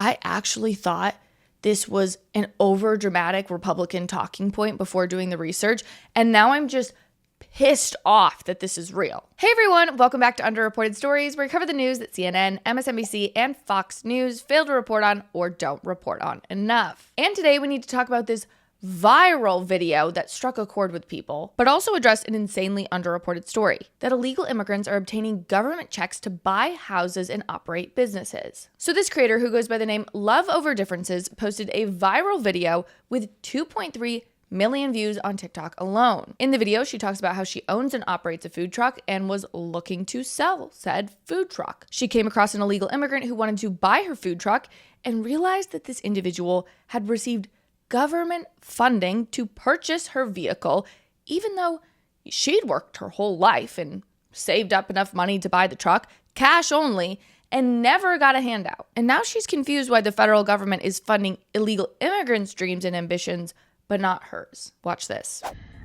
I actually thought this was an over-dramatic Republican talking point before doing the research, and now I'm just pissed off that this is real. Hey everyone, welcome back to Underreported Stories, where we cover the news that CNN, MSNBC, and Fox News fail to report on or don't report on enough. And today we need to talk about this viral video that struck a chord with people, but also addressed an insanely underreported story, that illegal immigrants are obtaining government checks to buy houses and operate businesses. So this creator, who goes by the name Love Over Differences, posted a viral video with 2.3 million views on TikTok alone. In the video, she talks about how she owns and operates a food truck and was looking to sell said food truck. She came across an illegal immigrant who wanted to buy her food truck and realized that this individual had received government funding to purchase her vehicle, even though she'd worked her whole life and saved up enough money to buy the truck, cash only, and never got a handout. And now she's confused why the federal government is funding illegal immigrants' dreams and ambitions, but not hers. Watch this.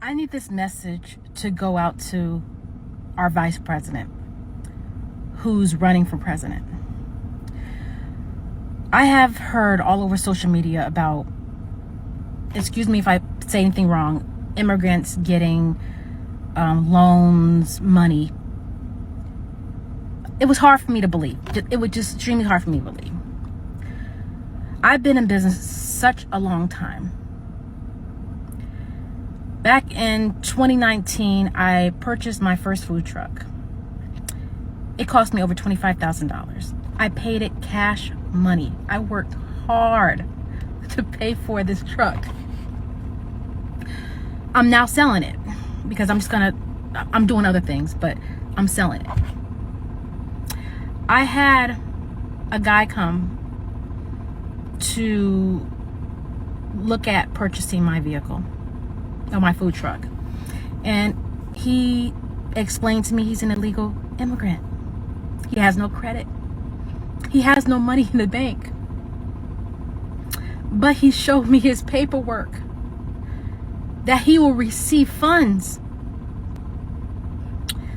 I need this message to go out to our vice president, who's running for president. I have heard all over social media about, excuse me if I say anything wrong, immigrants getting loans, money. It was hard for me to believe. It was just extremely hard for me to believe. I've been in business such a long time. Back in 2019, I purchased my first food truck. It cost me over $25,000. I paid it cash money. I worked hard to pay for this truck. I'm now selling it because I'm doing other things, but I'm selling it. I had a guy come to look at purchasing my vehicle or my food truck, and he explained to me he's an illegal immigrant. He has no credit. He has no money in the bank. But he showed me his paperwork that he will receive funds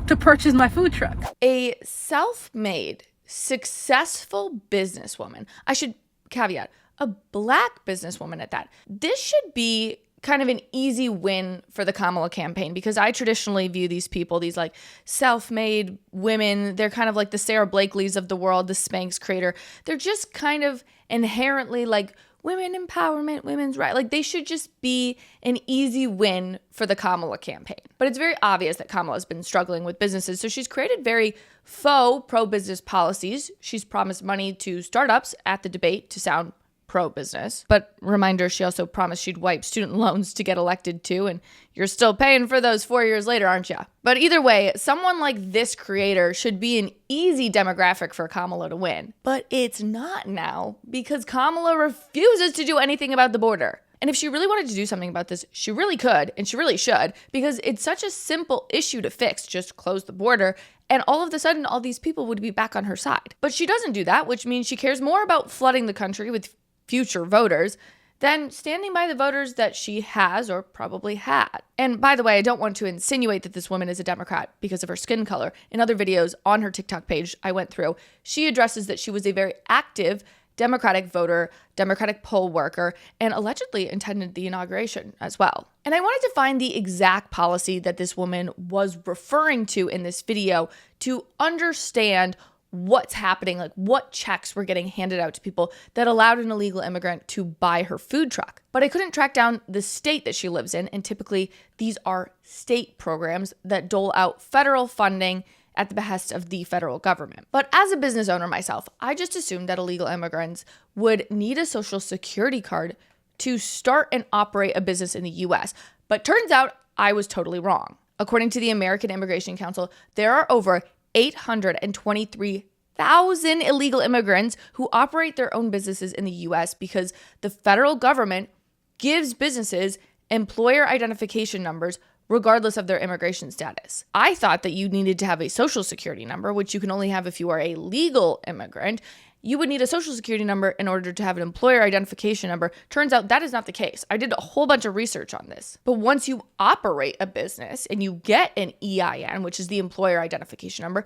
to purchase my food truck. A self-made, successful businesswoman. I should caveat, a Black businesswoman at that. This should be kind of an easy win for the Kamala campaign, because I traditionally view these people, these like self-made women, they're kind of like the Sarah Blakeleys of the world, the Spanx creator. They're just kind of inherently like women empowerment, women's right. Like they should just be an easy win for the Kamala campaign. But it's very obvious that Kamala has been struggling with businesses. So she's created very faux pro-business policies. She's promised money to startups at the debate to sound pro-business. But reminder, she also promised she'd wipe student loans to get elected too, and you're still paying for those 4 years later, aren't you? But either way, someone like this creator should be an easy demographic for Kamala to win. But it's not now, because Kamala refuses to do anything about the border. And if she really wanted to do something about this, she really could, and she really should, because it's such a simple issue to fix. Just close the border, and all of a sudden, all these people would be back on her side. But she doesn't do that, which means she cares more about flooding the country with future voters than standing by the voters that she has or probably had. And by the way, I don't want to insinuate that this woman is a Democrat because of her skin color. In other videos on her TikTok page I went through, she addresses that she was a very active Democratic voter, Democratic poll worker, and allegedly attended the inauguration as well. And I wanted to find the exact policy that this woman was referring to in this video to understand what's happening, like what checks were getting handed out to people that allowed an illegal immigrant to buy her food truck. But I couldn't track down the state that she lives in, and typically these are state programs that dole out federal funding at the behest of the federal government. But as a business owner myself, I just assumed that illegal immigrants would need a social security card to start and operate a business in the US. But turns out I was totally wrong. According to the American Immigration Council, there are over 823,000 illegal immigrants who operate their own businesses in the US because the federal government gives businesses employer identification numbers regardless of their immigration status. I thought that you needed to have a social security number, which you can only have if you are a legal immigrant. You would need a social security number in order to have an employer identification number. Turns out that is not the case. I did a whole bunch of research on this. But once you operate a business and you get an EIN, which is the employer identification number,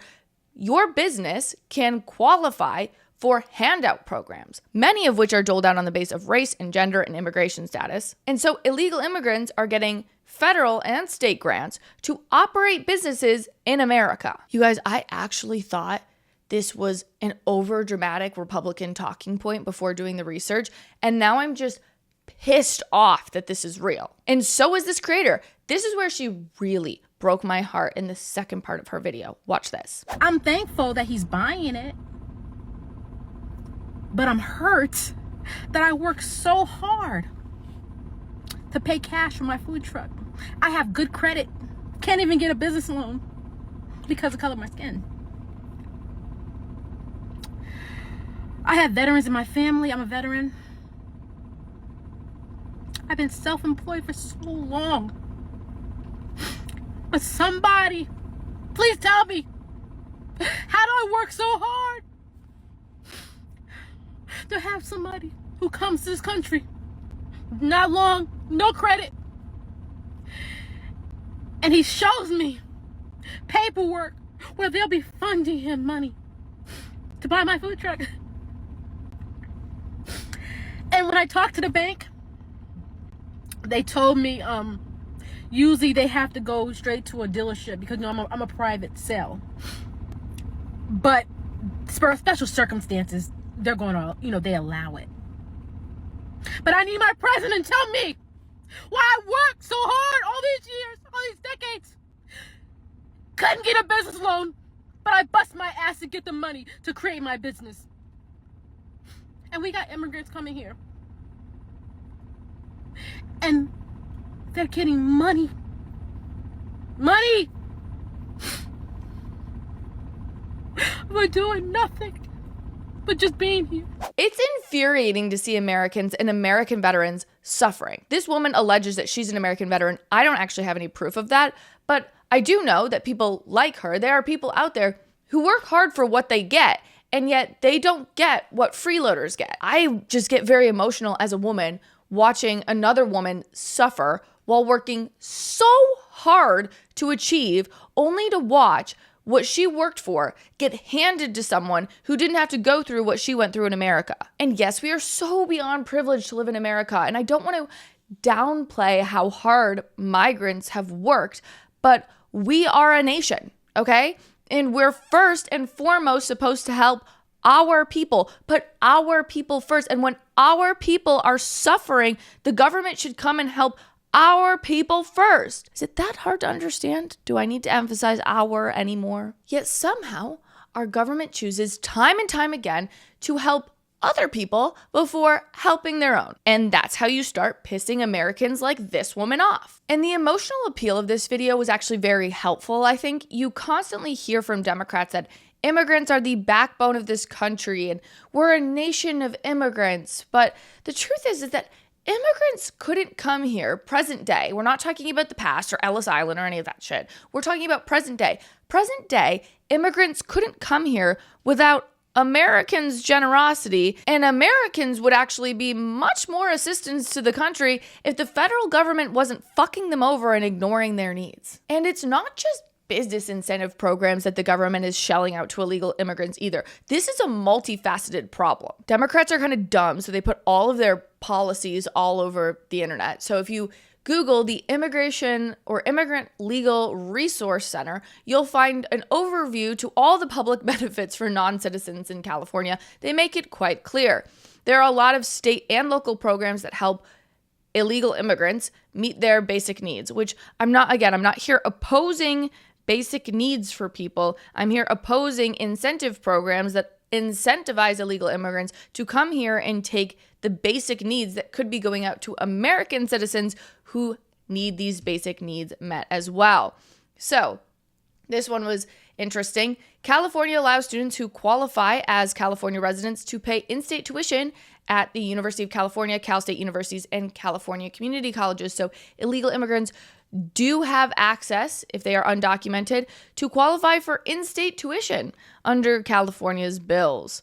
your business can qualify for handout programs, many of which are doled out on the basis of race and gender and immigration status. And so illegal immigrants are getting federal and state grants to operate businesses in America. You guys, I actually thought this was an overdramatic Republican talking point before doing the research, and now I'm just pissed off that this is real. And so is this creator. This is where she really broke my heart in the second part of her video. Watch this. I'm thankful that he's buying it, but I'm hurt that I work so hard to pay cash for my food truck. I have good credit, can't even get a business loan because of the color of my skin. I have veterans in my family. I'm a veteran. I've been self-employed for so long. But somebody, please tell me, how do I work so hard to have somebody who comes to this country, not long, no credit, and he shows me paperwork where they'll be funding him money to buy my food truck. And when I talked to the bank, they told me usually they have to go straight to a dealership because I'm a private sale. But for special circumstances, they're going to, they allow it. But I need my president to tell me why I worked so hard all these years, all these decades. Couldn't get a business loan, but I bust my ass to get the money to create my business. And we got immigrants coming here. And they're getting money. Money! We're doing nothing but just being here. It's infuriating to see Americans and American veterans suffering. This woman alleges that she's an American veteran. I don't actually have any proof of that, but I do know that people like her, there are people out there who work hard for what they get, and yet they don't get what freeloaders get. I just get very emotional as a woman watching another woman suffer while working so hard to achieve, only to watch what she worked for get handed to someone who didn't have to go through what she went through in America. And yes, we are so beyond privileged to live in America, and I don't want to downplay how hard migrants have worked, but we are a nation, okay? And we're first and foremost supposed to help our people, put our people first. And when our people are suffering, the government should come and help our people first. Is it that hard to understand? Do I need to emphasize our anymore? Yet somehow our government chooses time and time again to help other people before helping their own. And that's how you start pissing Americans like this woman off. And the emotional appeal of this video was actually very helpful, I think. You constantly hear from Democrats that immigrants are the backbone of this country and we're a nation of immigrants. But the truth is that immigrants couldn't come here present day. We're not talking about the past or Ellis Island or any of that shit. We're talking about present day. Present day, immigrants couldn't come here without Americans' generosity, and Americans would actually be much more assistance to the country if the federal government wasn't fucking them over and ignoring their needs. And it's not just business incentive programs that the government is shelling out to illegal immigrants either. This is a multifaceted problem. Democrats are kind of dumb, so they put all of their policies all over the internet. So if you Google the Immigration or Immigrant Legal Resource Center, you'll find an overview to all the public benefits for non-citizens in California. They make it quite clear. There are a lot of state and local programs that help illegal immigrants meet their basic needs, which I'm not here opposing basic needs for people. I'm here opposing incentive programs that incentivize illegal immigrants to come here and take the basic needs that could be going out to American citizens who need these basic needs met as well. So this one was interesting. California allows students who qualify as California residents to pay in-state tuition at the University of California, Cal State Universities, and California community colleges. So illegal immigrants do have access, if they are undocumented, to qualify for in-state tuition under California's bills.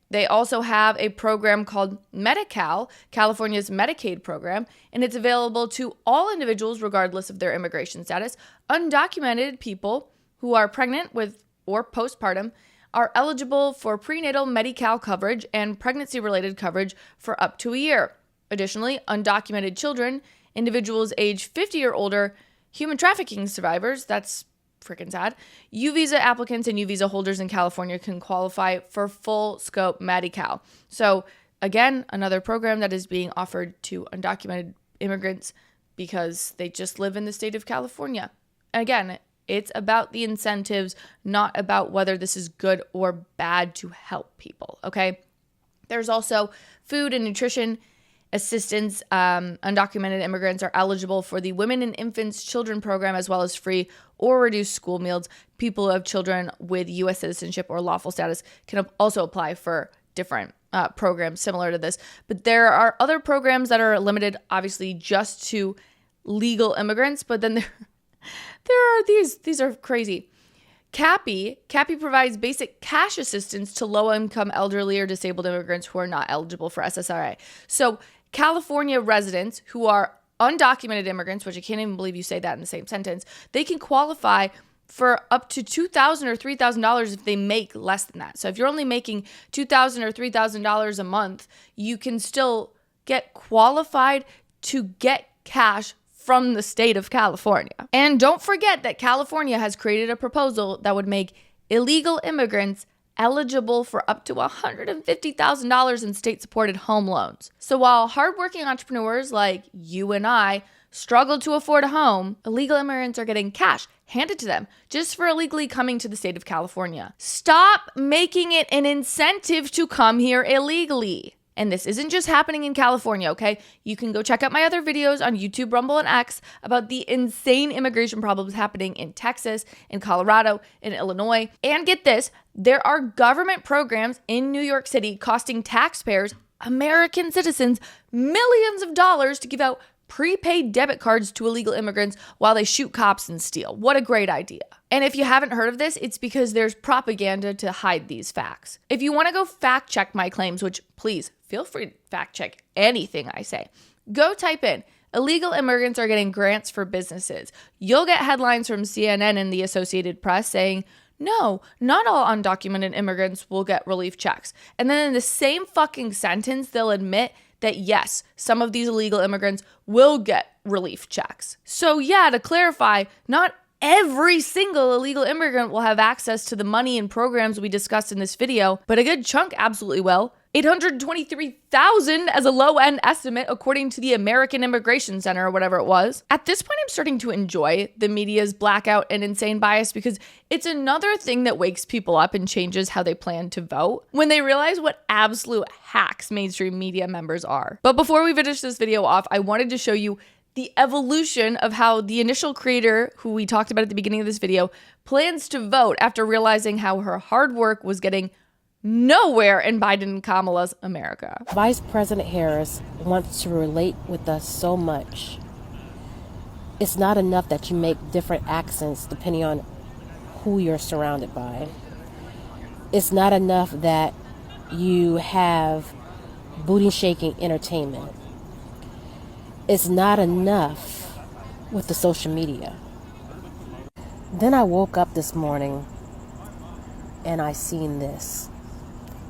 They also have a program called Medi-Cal, California's Medicaid program, and it's available to all individuals regardless of their immigration status. Undocumented people who are pregnant with or postpartum are eligible for prenatal Medi-Cal coverage and pregnancy-related coverage for up to a year. Additionally, undocumented children, individuals age 50 or older, human trafficking survivors, that's freaking sad, U-Visa applicants and U-Visa holders in California can qualify for full scope Medi-Cal. So again, another program that is being offered to undocumented immigrants because they just live in the state of California. Again, it's about the incentives, not about whether this is good or bad to help people, okay? There's also food and nutrition assistance. Undocumented immigrants are eligible for the Women and Infants Children Program, as well as free or reduced school meals. People who have children with U.S. citizenship or lawful status can also apply for different programs similar to this. But there are other programs that are limited, obviously, just to legal immigrants. But then there are these are crazy. CAPI provides basic cash assistance to low-income elderly or disabled immigrants who are not eligible for SSRI. So California residents who are undocumented immigrants, which I can't even believe you say that in the same sentence, they can qualify for up to $2,000 or $3,000 if they make less than that. So if you're only making $2,000 or $3,000 a month, you can still get qualified to get cash from the state of California. And don't forget that California has created a proposal that would make illegal immigrants eligible for up to $150,000 in state-supported home loans. So while hardworking entrepreneurs like you and I struggle to afford a home, illegal immigrants are getting cash handed to them just for illegally coming to the state of California. Stop making it an incentive to come here illegally. And this isn't just happening in California, okay? You can go check out my other videos on YouTube, Rumble, and X about the insane immigration problems happening in Texas, in Colorado, in Illinois. And get this, there are government programs in New York City costing taxpayers, American citizens, millions of dollars to give out prepaid debit cards to illegal immigrants while they shoot cops and steal. What a great idea. And if you haven't heard of this, it's because there's propaganda to hide these facts. If you want to go fact check my claims, which please feel free to fact check anything I say, go type in illegal immigrants are getting grants for businesses. You'll get headlines from CNN and the Associated Press saying, no, not all undocumented immigrants will get relief checks. And then in the same fucking sentence, they'll admit that yes, some of these illegal immigrants will get relief checks. So yeah, to clarify, not every single illegal immigrant will have access to the money and programs we discussed in this video, but a good chunk absolutely will. 823,000 as a low-end estimate, according to the American Immigration Center or whatever it was. At this point, I'm starting to enjoy the media's blackout and insane bias because it's another thing that wakes people up and changes how they plan to vote when they realize what absolute hacks mainstream media members are. But before we finish this video off, I wanted to show you the evolution of how the initial creator, who we talked about at the beginning of this video, plans to vote after realizing how her hard work was getting nowhere in Biden and Kamala's America. Vice President Harris wants to relate with us so much. It's not enough that you make different accents depending on who you're surrounded by. It's not enough that you have booty shaking entertainment. It's not enough with the social media. Then I woke up this morning and I seen this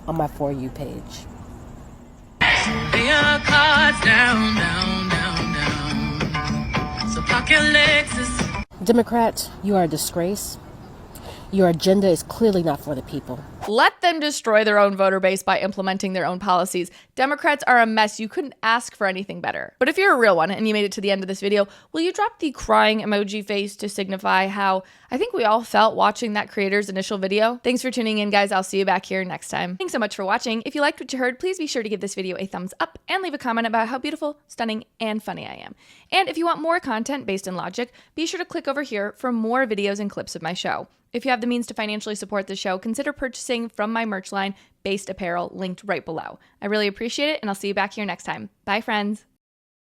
on my For You page. Lay your cards down, down, down, down. So park your Lexus. Democrats, you are a disgrace. Your agenda is clearly not for the people. Let them destroy their own voter base by implementing their own policies. Democrats are a mess. You couldn't ask for anything better. But if you're a real one and you made it to the end of this video, will you drop the crying emoji face to signify how I think we all felt watching that creator's initial video? Thanks for tuning in, guys. I'll see you back here next time. Thanks so much for watching. If you liked what you heard, please be sure to give this video a thumbs up and leave a comment about how beautiful, stunning, and funny I am. And if you want more content based in logic, be sure to click over here for more videos and clips of my show. If you have the means to financially support the show, consider purchasing from my merch line, BASED Apparel, linked right below. I really appreciate it, and I'll see you back here next time. Bye, friends.